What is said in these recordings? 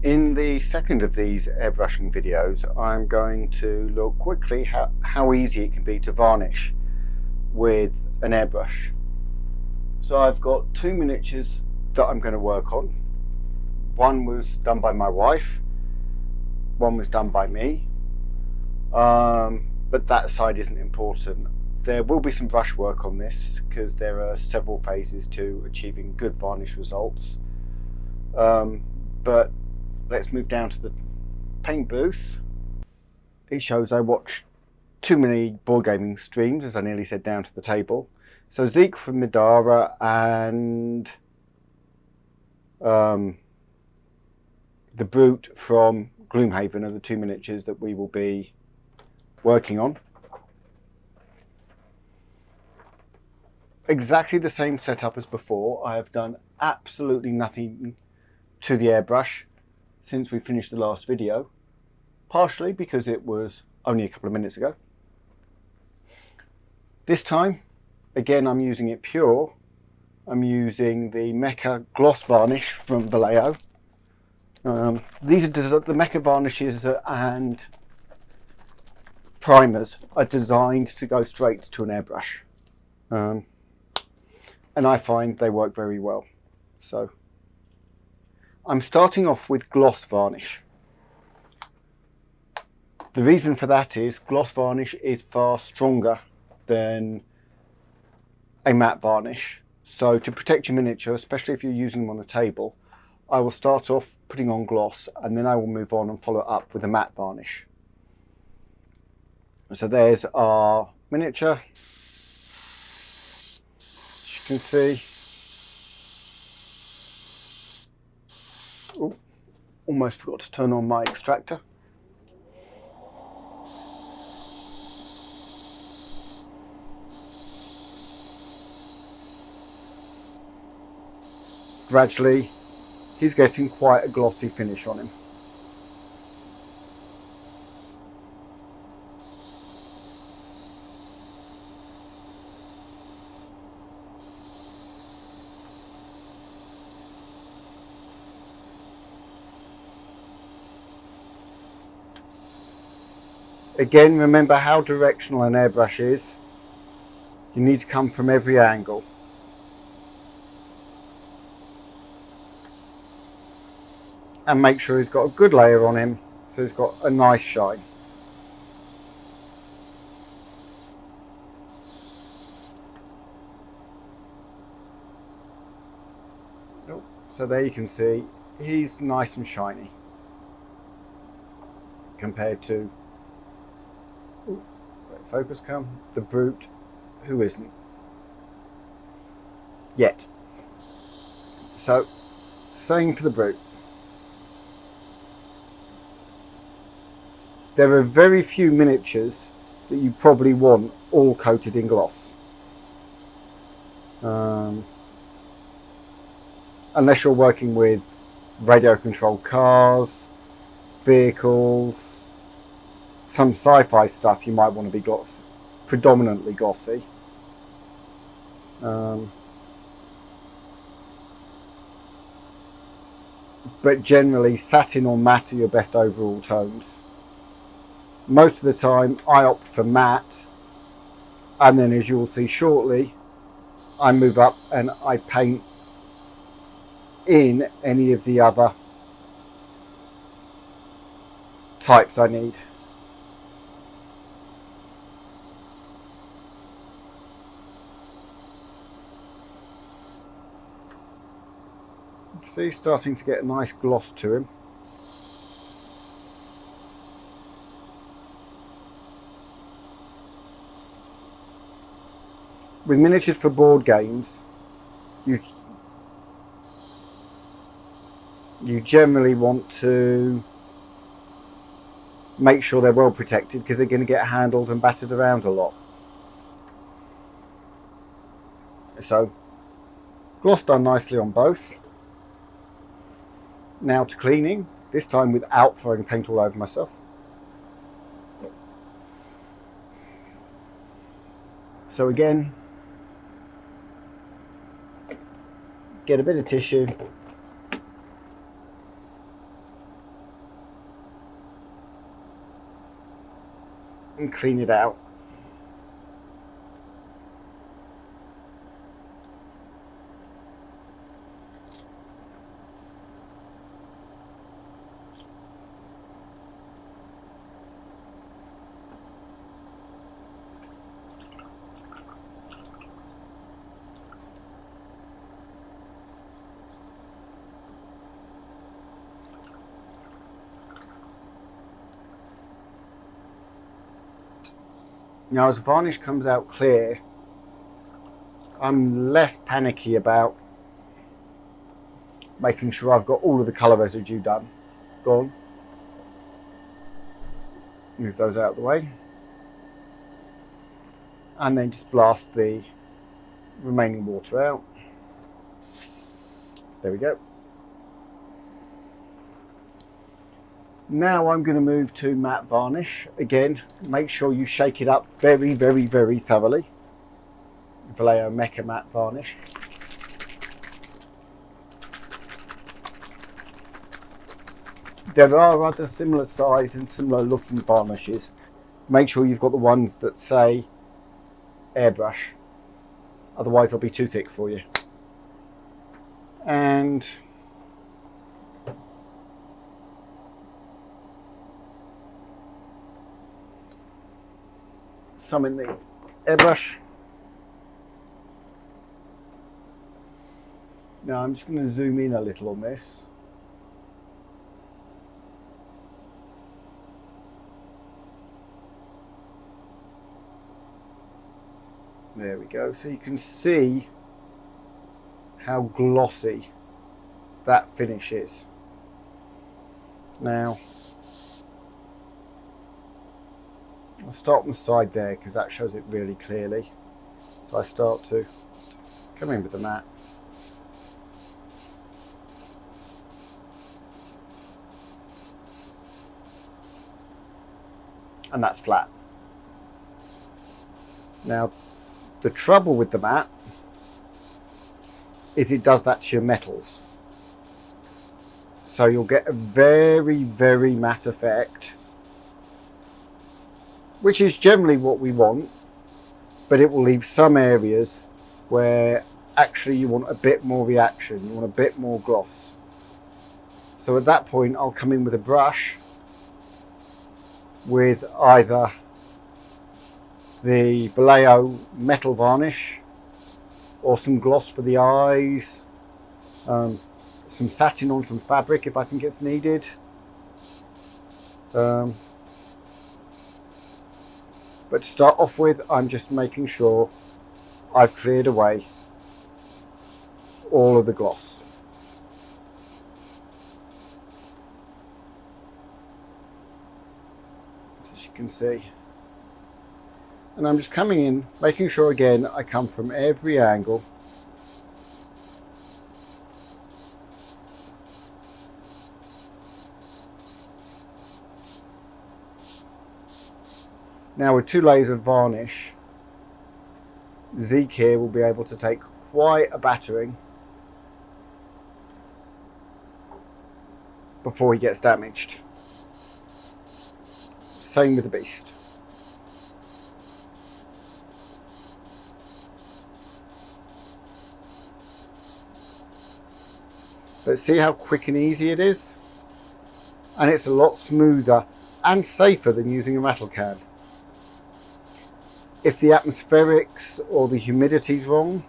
In the second of these airbrushing videos, I'm going to look quickly how easy it can be to varnish with an airbrush. So I've got two miniatures that I'm going to work on. One was done by my wife, one was done by me, but that side isn't important. There will be some brush work on this because there are several phases to achieving good varnish results. But let's move down to the paint booth. It shows I watch too many board gaming streams, as I nearly said, down to the table. So Zeke from Midara and the Brute from Gloomhaven are the two miniatures that we will be working on. Exactly the same setup as before. I have done absolutely nothing to the airbrush since we finished the last video, partially because it was only a couple of minutes ago. This time, again, I'm using it pure. I'm using the Mecha Gloss Varnish from Vallejo. These are the Mecha varnishes and primers are designed to go straight to an airbrush. And I find they work very well. So I'm starting off with gloss varnish. The reason for that is gloss varnish is far stronger than a matte varnish. So to protect your miniature, especially if you're using them on a table, I will start off putting on gloss and then I will move on and follow it up with a matte varnish. So there's our miniature. As you can see, oh, almost forgot to turn on my extractor. Gradually, he's getting quite a glossy finish on him. Again, remember how directional an airbrush is. You need to come from every angle. And make sure he's got a good layer on him, so he's got a nice shine. Oh, so there you can see, he's nice and shiny. Compared to, let focus come, the Brute, who isn't. Yet. So, same for the Brute. There are very few miniatures that you probably want all coated in gloss. Unless you're working with radio controlled cars, vehicles, some sci-fi stuff, you might want to be predominantly glossy. But generally satin or matte are your best overall tones. Most of the time I opt for matte, and then as you'll see shortly, I move up and I paint in any of the other types I need. See, starting to get a nice gloss to him. With miniatures for board games, you generally want to make sure they're well protected because they're going to get handled and battered around a lot. So, gloss done nicely on both. Now to cleaning, this time without throwing paint all over myself. So again, get a bit of tissue and clean it out. Now as the varnish comes out clear, I'm less panicky about making sure I've got all of the colour residue gone. Move those out of the way. And then just blast the remaining water out. There we go. Now I'm going to move to matte varnish. Again, make sure you shake it up very, very, very thoroughly. Vallejo Mecha matte varnish. There are other similar size and similar looking varnishes. Make sure you've got the ones that say Airbrush, otherwise they'll be too thick for you. And some in the Airbrush. Now I'm just going to zoom in a little on this. There we go. So you can see how glossy that finish is. Now I'll start on the side there because that shows it really clearly. So I start to come in with the matte. And that's flat. Now the trouble with the matte is it does that to your metals. So you'll get a very, very matte effect, which is generally what we want, but it will leave some areas where actually you want a bit more reaction, you want a bit more gloss. So at that point I'll come in with a brush with either the Vallejo Metal Varnish or some gloss for the eyes, some satin on some fabric if I think it's needed. But to start off with, I'm just making sure I've cleared away all of the gloss. As you can see. And I'm just coming in, making sure again I come from every angle. Now with 2 layers of varnish, Zeke here will be able to take quite a battering before he gets damaged. Same with the beast. But see how quick and easy it is? And it's a lot smoother and safer than using a rattle can. If the atmospherics or the humidity is wrong,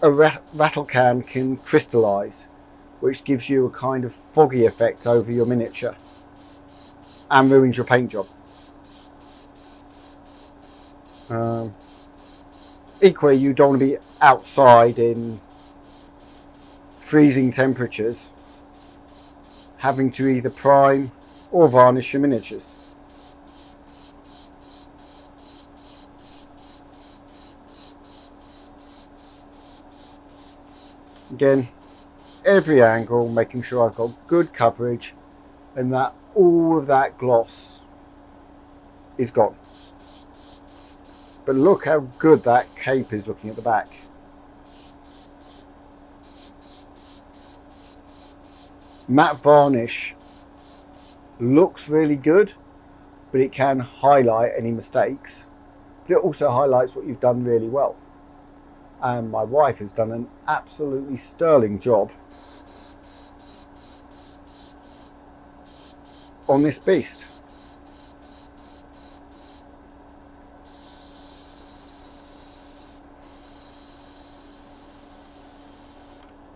a rattle can crystallize, which gives you a kind of foggy effect over your miniature and ruins your paint job. Equally, you don't want to be outside in freezing temperatures having to either prime or varnish your miniatures. Again, every angle, making sure I've got good coverage and that all of that gloss is gone. But look how good that cape is looking at the back. Matte varnish looks really good, but it can highlight any mistakes, but it also highlights what you've done really well. And my wife has done an absolutely sterling job on this beast.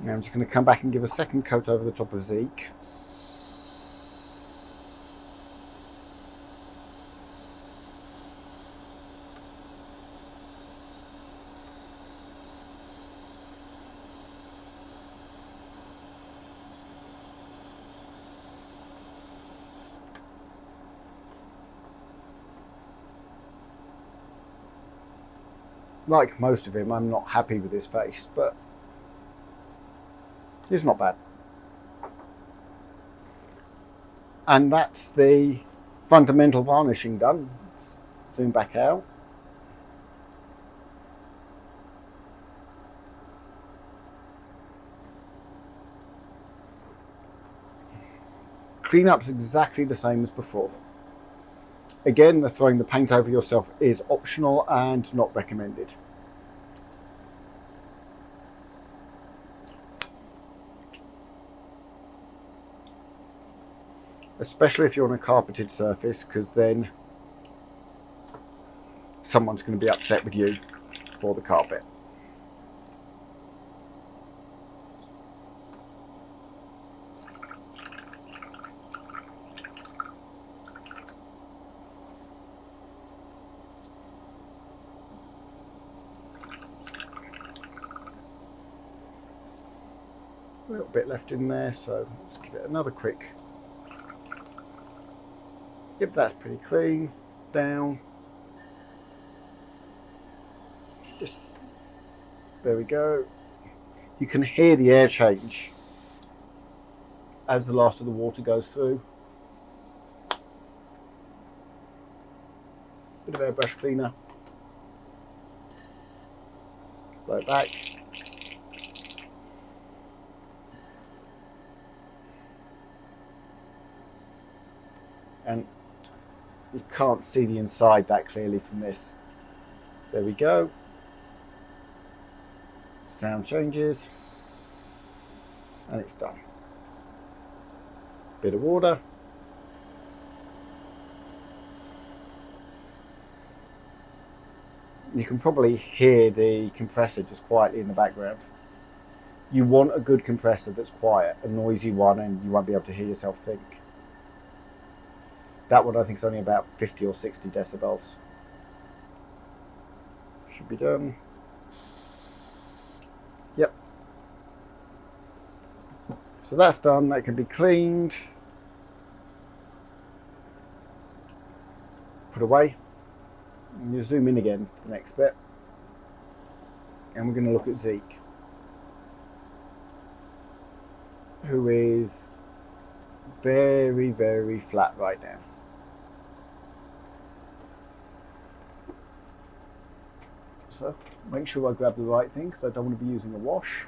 Now I'm just going to come back and give a second coat over the top of Zeke. Like most of him, I'm not happy with his face, but it's not bad. And that's the fundamental varnishing done. Zoom back out. Cleanup's exactly the same as before. Again, the throwing the paint over yourself is optional and not recommended. Especially if you're on a carpeted surface, because then someone's going to be upset with you for the carpet. A little bit left in there, so let's give it another quick. Yep, that's pretty clean. Down. Just there we go. You can hear the air change as the last of the water goes through. Bit of airbrush cleaner. Blow it back. And you can't see the inside that clearly from this. There we go. Sound changes. And it's done. Bit of water. You can probably hear the compressor just quietly in the background. You want a good compressor that's quiet, a noisy one, and you won't be able to hear yourself think. That one I think is only about 50 or 60 decibels. Should be done. Yep. So that's done, that can be cleaned. Put away. And you zoom in again for the next bit. And we're going to look at Zeke, who is very, very flat right now. So make sure I grab the right thing, because I don't want to be using a wash.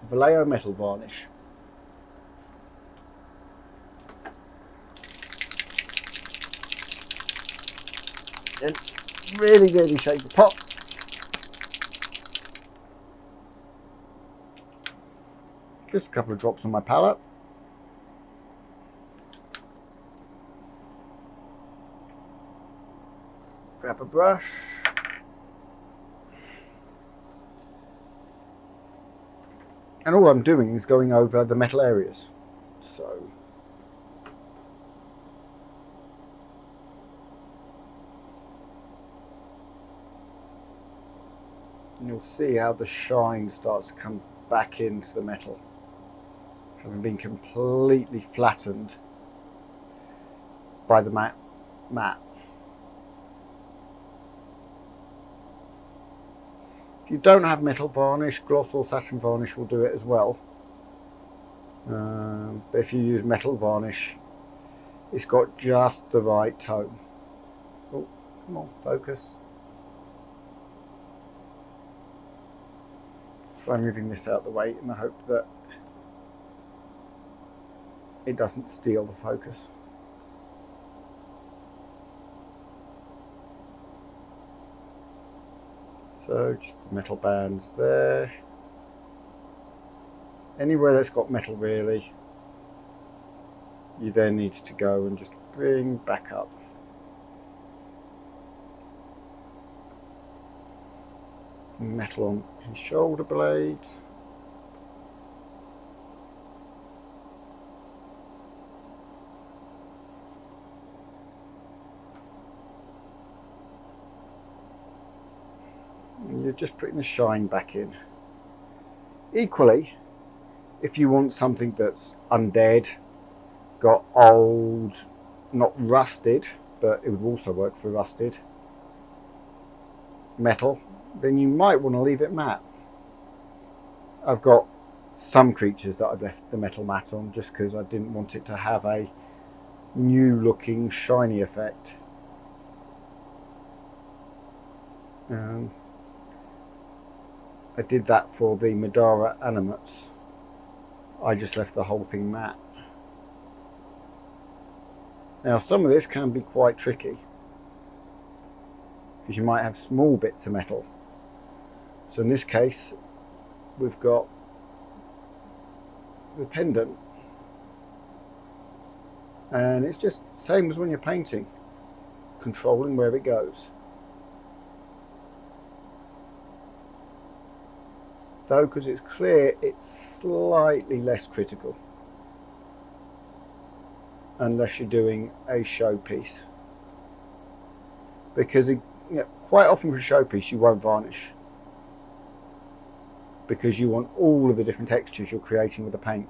Vallejo Metal Varnish. And really, really shake the pot. Just a couple of drops on my palette. Grab a brush. And all I'm doing is going over the metal areas. So and you'll see how the shine starts to come back into the metal, having been completely flattened by the matte. If you don't have metal varnish, gloss or satin varnish will do it as well. But if you use metal varnish, it's got just the right tone. Oh, come on, focus. Try moving this out of the way in the hope that it doesn't steal the focus. So just the metal bands there. Anywhere that's got metal really, you then need to go and just bring back up. Metal on his shoulder blades. You're just putting the shine back in. Equally, if you want something that's undead, got old, not rusted, but it would also work for rusted metal, then you might want to leave it matte. I've got some creatures that I've left the metal matte on just because I didn't want it to have a new looking shiny effect. I did that for the Madara animates. I just left the whole thing matte. Now some of this can be quite tricky because you might have small bits of metal. So in this case we've got the pendant, and it's just the same as when you're painting, controlling where it goes. Though because it's clear, it's slightly less critical unless you're doing a showpiece, because quite often for a showpiece you won't varnish because you want all of the different textures you're creating with the paint.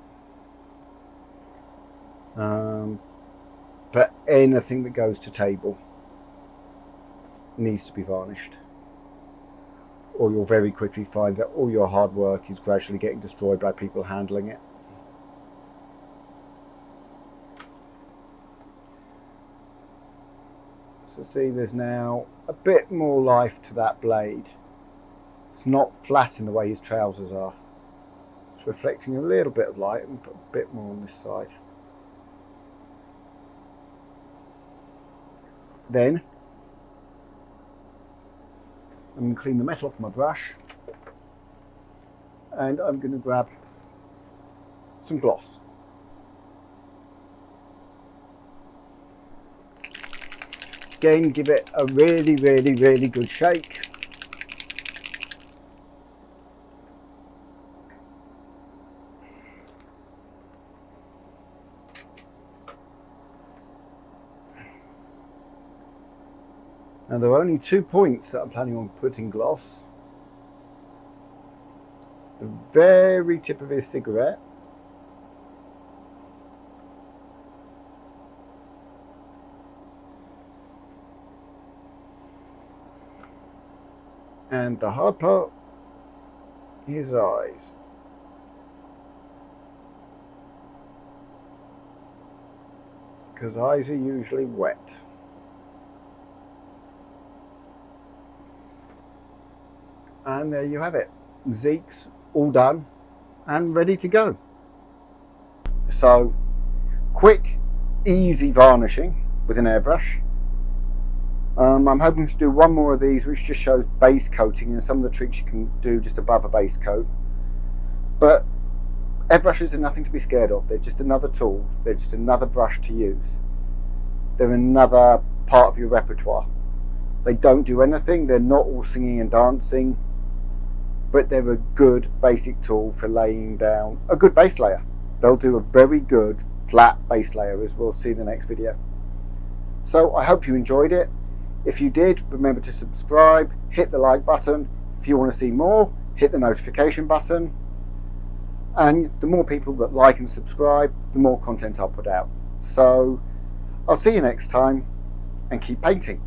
But anything that goes to table needs to be varnished, or you'll very quickly find that all your hard work is gradually getting destroyed by people handling it. So see, there's now a bit more life to that blade. It's not flat in the way his trousers are. It's reflecting a little bit of light, and put a bit more on this side. Then I'm going to clean the metal off my brush, and I'm going to grab some gloss. Again, give it a really good shake. Now there are only 2 points that I'm planning on putting gloss. The very tip of his cigarette, and the hard part, his eyes. Because eyes are usually wet. And there you have it. Zeke's all done and ready to go. So, quick, easy varnishing with an airbrush. I'm hoping to do one more of these which just shows base coating and some of the tricks you can do just above a base coat. But airbrushes are nothing to be scared of. They're just another tool. They're just another brush to use. They're another part of your repertoire. They don't do anything. They're not all singing and dancing, but they're a good basic tool for laying down a good base layer. They'll do a very good flat base layer, as we'll see in the next video. So I hope you enjoyed it. If you did, remember to subscribe, hit the like button. If you want to see more, hit the notification button. And the more people that like and subscribe, the more content I'll put out. So I'll see you next time, and keep painting.